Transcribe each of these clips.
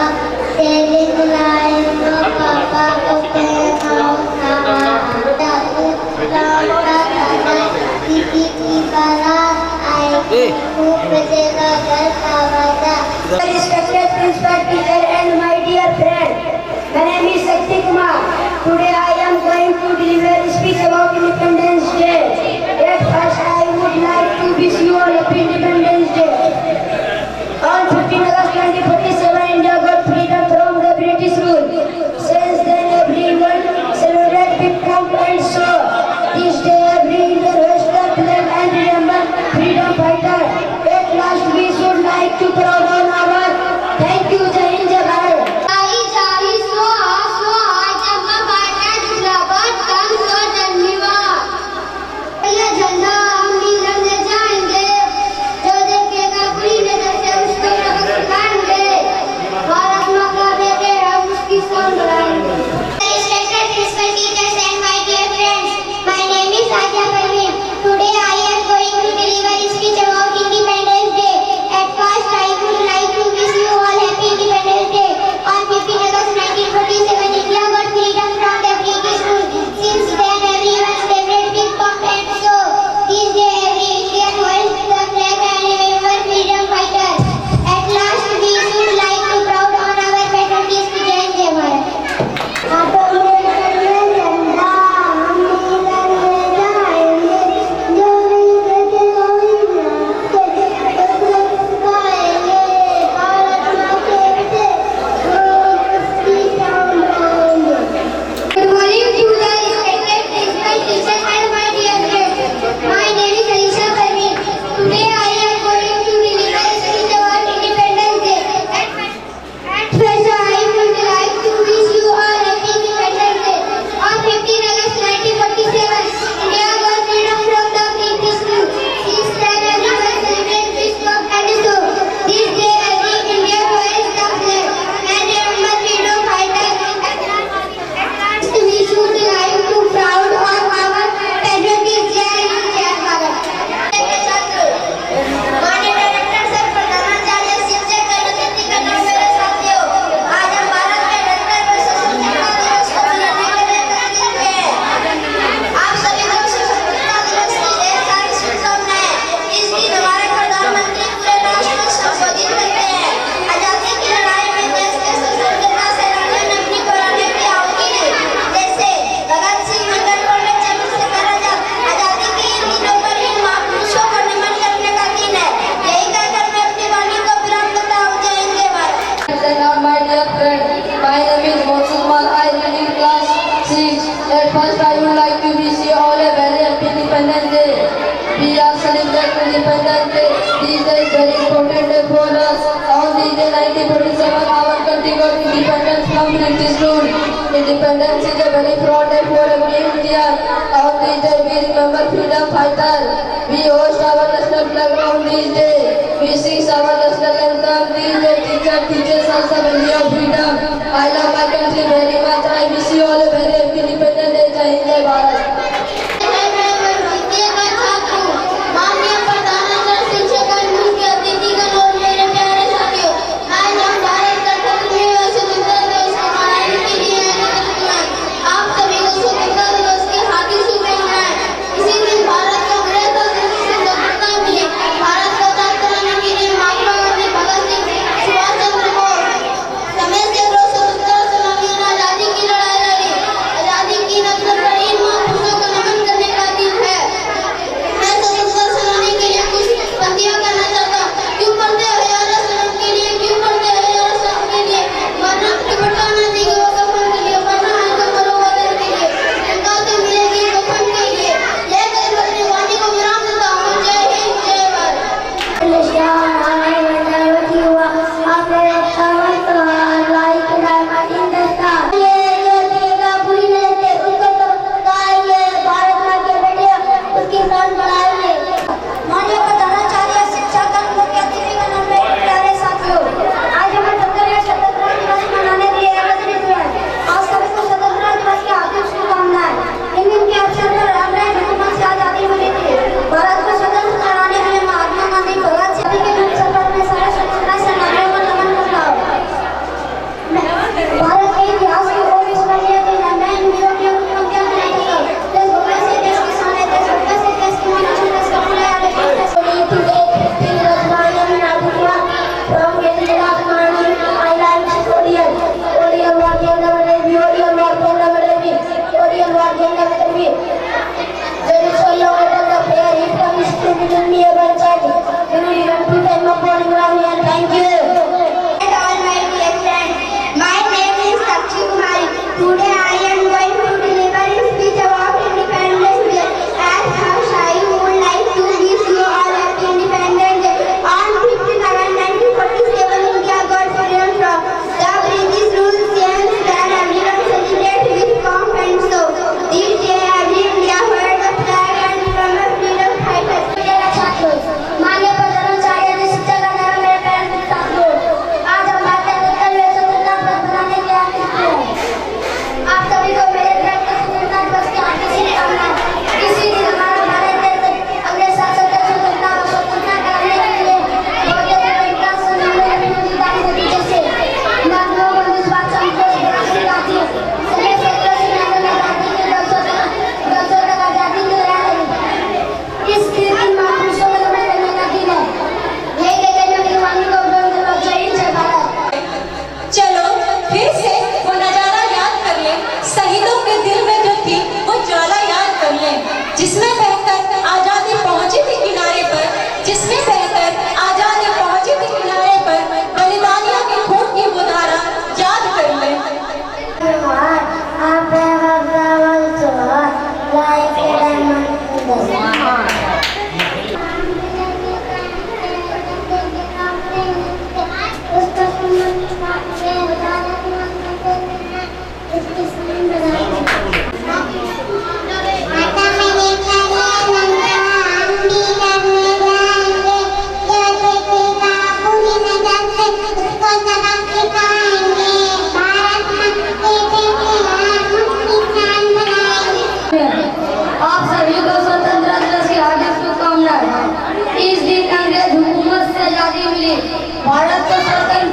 Telling lies, no papa ko penaw na dapat Respected principal teacher and my dear friend, my name is Sakti Kumar. Today I am going to deliver a speech about Independence Day. At first I would like to wish you all happy Independence Day. On 15 August 1947, India got freedom from the British rule. Since then, everyone celebrates with pomp and show. This day, every Indian hoists the flag and remember freedom fighter. At last, we should like to proud on our. Thank you, Jai Hind, Jai Bharat. First, I would like to wish you all a very happy Independence Day. We are celebrating Independence Day. This day is very important day for us. On this day 1947, our country got independence from British rule. Independence is a very proud day for every Indian. On this day, we remember freedom fighter. We host our national flag on this day. We sing our national anthem. This day, teaches us the value of freedom. I love my country very much. I wish you all a very happy Independence Day. Jai Hind, Jai Bharat.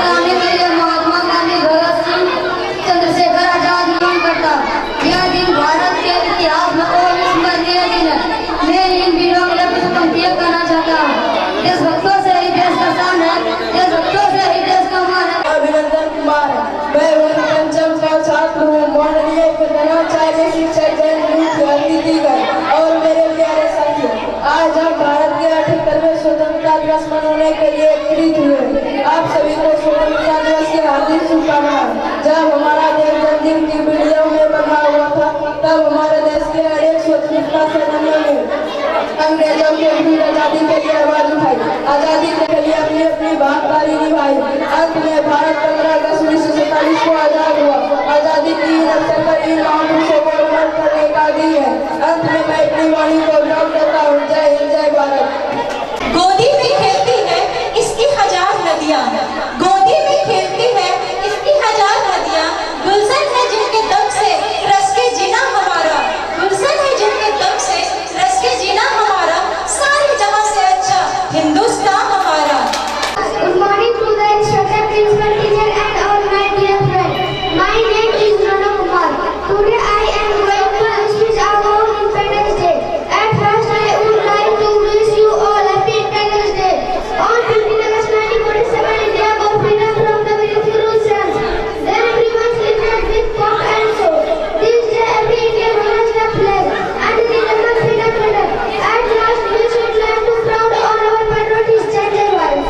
कराने के लिए महात्मा गांधी, भगत सिंह, चंद्रशेखर आजाद नाम करता। यह दिन भारत के इतिहास में अविस्मरणीय दिन है। मैं इन वीरों के लिए कुछ पंक्तियां कहना चाहता हूँ। देशभक्तों से ही देश का शान है, देशभक्तों से ही देश का मान है। अभिनंदन कुमार, मैं पंचम का छात्र हूँ। माननीय प्रधानाचार्य शिक्षक और मेरे प्यारे साथियों, आज हम भारत के 78वें स्वतंत्रता दिवस मनाने के लिए एकत्रित हुए। आप सभी को स्वतंत्रता दिवस की हार्दिक शुभकामनाएं। जब हमारा देश जंजीर की बेड़ियों में बंधा हुआ था, तब हमारे देश के अनेक स्वतंत्रता सेनानियों ने अंग्रेजों के विरुद्ध आजादी के लिए आवाज उठाई, आजादी के लिए अपनी अपनी भागीदारी निभाई। अंत में भारत 15 अगस्त 1947 को आजाद हुआ। आजादी की रक्षा कर इन महापुरुषों को नमन करने का दिन है। अंत में मैं अपनी वाणी को विराम देता हूँ। जय हिंद, जय भारत। गोदी में खेलती है इसकी हजार नदियाँ, गोदी में खेलती है इसकी हजार नदियाँ। गुलशन है जिनके दम से रस के जीना हमारा, गुलशन है जिनके दम से रस के जीना हमारा। सारी जहां से अच्छा हिंदुस्तान हमारा। Good morning to the instructor, principal, teacher and all my dear friends. My name is Rana Kumar. Today I am going to speak about Independence Day. At first I would like to wish you all happy Independence Day. On 15 August 1947, India got freedom from the British Russians. Then everyone celebrated with pomp and show. This day every Indian honors the flag and remember freedom fighter. At last we should learn to proud on our patriotic gender wise.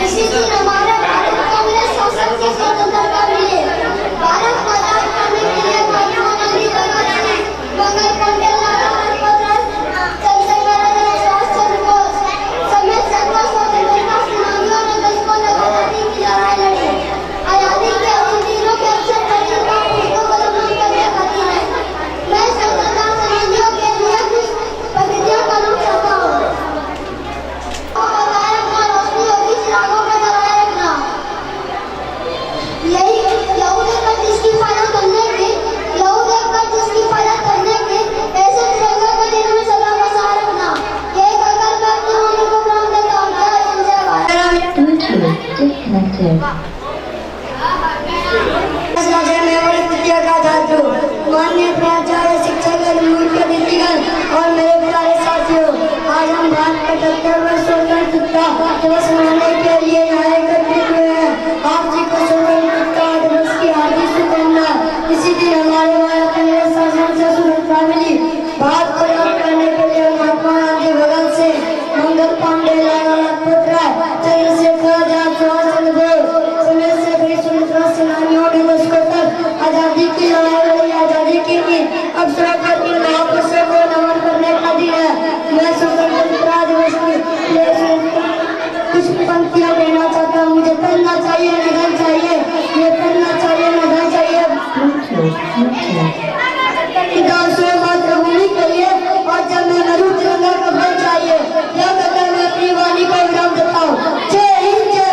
इसी दिन हमारे भारत को मिले स्वतंत्रता की स्वतंत्रता मिली। भारत को आजाद करने के लिए महात्मा गांधी, भगत सिंह, मंगल पांडे, लाला लाजपत राय, चंद्रशेखर आजाद, सुभाष चंद्र बोस समेत सैकड़ों स्वतंत्रता सेनानियों ने दशकों तक आजादी की लड़ाई लड़ी। आजादी के अमरवीरों के अवसर पर सरकार खुद को नमन करने खातिर है। मैं स्वतंत्रता सेनानियों के लिए कुछ पंक्तियां कहना चाहता हूँ। यही लहू देकर जिसकी हिफाजत करने के ऐसे तिरंगा के दिन में सदा बसा रखना। ये कहकर मैं अपनी वाणी को विराम देता हूँ। जय हिंद, जय भारत। माननीय प्राचार्य, शिक्षक, मुख्य अतिथिगण और मेरे प्यारे साथियों, आज हम भारत का 78वां स्वतंत्रता दिवस मनाने के लिए यहाँ एकत्रित हुए हैं। आप जी को स्वतंत्रता दिवस की हार्दिक शुभकामनाएं। इसी दिन हमारे भारत में शासन से स्वतंत्रता मिली। भारत को याद करने के लिए महात्मा गांधी, भगत सिंह, मंगल पांडे, लाला लाजपत राय, चंद्रशेखर आजाद, सुभाष चंद्र बोस समेत सैकड़ों स्वतंत्रता सेनानियों ने दशकों तक आजादी की लड़ाई लड़ी। आजादी के अवसर पर इन महापुरुषों को नमन करने का दिन है। मैं स्वतंत्रता दिवस के लिए कुछ पंक्तियां कहना चाहता हूँ। मुझे करना चाहिए, निधन चाहिए, ये करना चाहिए, निधन चाहिए मातृभूमि के लिए, और जब मैं मरूं तिरंगा का फल चाहिए। यह कहकर मैं अपनी वाणी को विराम देता हूँ। जय हिंद, जय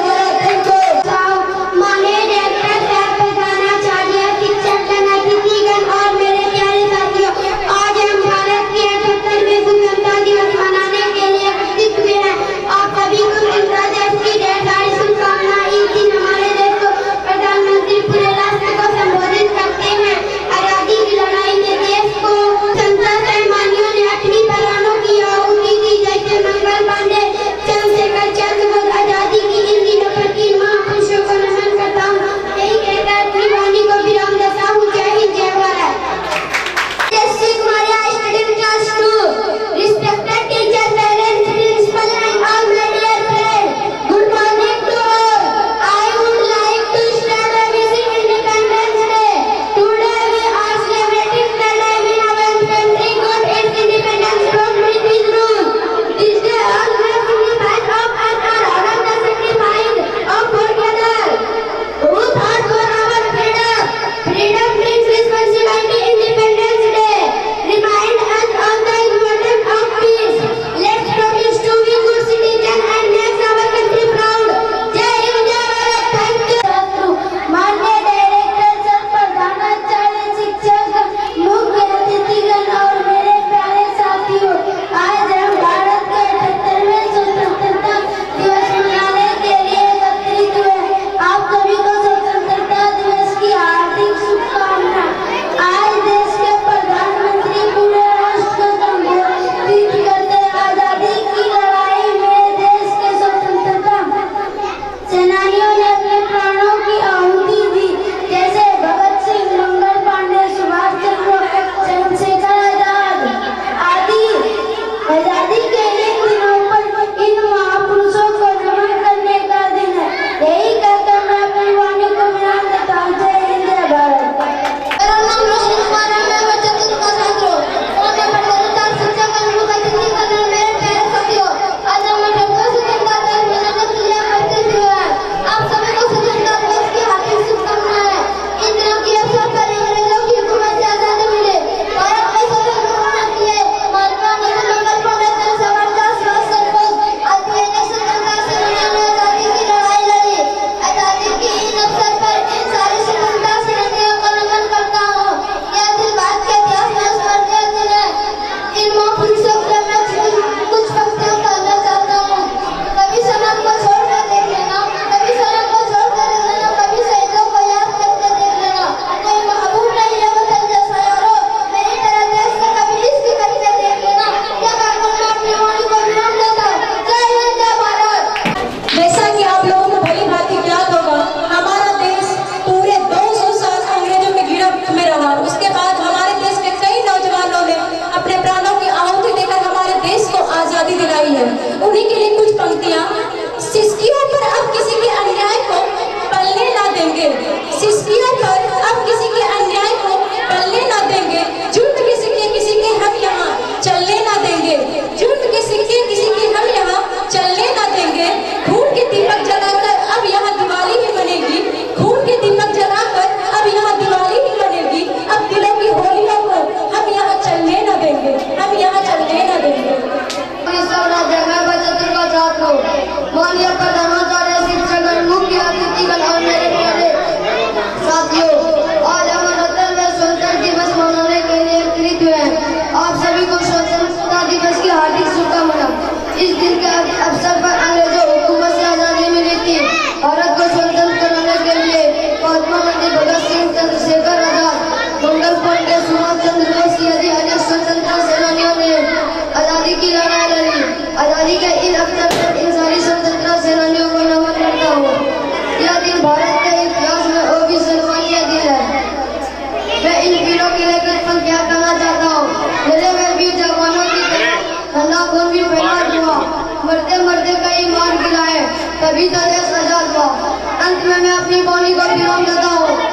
आई है, उन्हीं के लिए कुछ पंक्तियां। सिस्कियों पर अब किसी के अन्याय को पलने ना देंगे, सिस्कियों पर अब किसी के अन्याय को पलने ना देंगे, जुल्म के सिक्के किसी के हम यहाँ चलने ना देंगे, जुल्म के सिक्के किसी के हम यहाँ चलने ना देंगे। खून के दीपक जलाकर अब यहाँ दिवाली भी मनेगी, खून के दीपक जलाकर अब यहाँ दिवाली भी मनेगी। अब दिलों की होलियों को हम यहाँ चलने ना देंगे, हम यहाँ चलने ना देंगे। माननीय प्रधानाचार्य, शिक्षकगण, मुख्य अतिथिगण और मेरे प्यारे साथियों, आज हम रतन में स्वतंत्रता दिवस मनाने के लिए एकत्रित हुए हैं। आप सभी को स्वतंत्रता दिवस की हार्दिक शुभकामनाएं। इस दिन के अवसर पर अंग्रेजों हुकूमत से आजादी मिली थी। भारत को स्वतंत्र कराने के लिए महात्मा गांधी, भगत सिंह, चंद्रशेखर आजाद, मंगल पांडे, सुभाष चंद्र बोस आदि अनेक स्वतंत्रता सेनानियों ने आजादी की लड़ाई लड़ी। आजादी के इन अवसर पर इन सारी स्वतंत्रता सेनानियों को नमन करता हूँ। यह दिन भारत के इतिहास में अविस्मरणीय दिन है। मैं इन वीरों के लिए कुछ पंक्तियां कहना चाहता हूँ। मेरे में वीर जवानों की तरह ठंडा खून भी बहा हुआ, मरते मरते कई मार गिराए, तभी तो देश आजाद हुआ। अंत में मैं अपनी वाणी को विराम देता हूँ।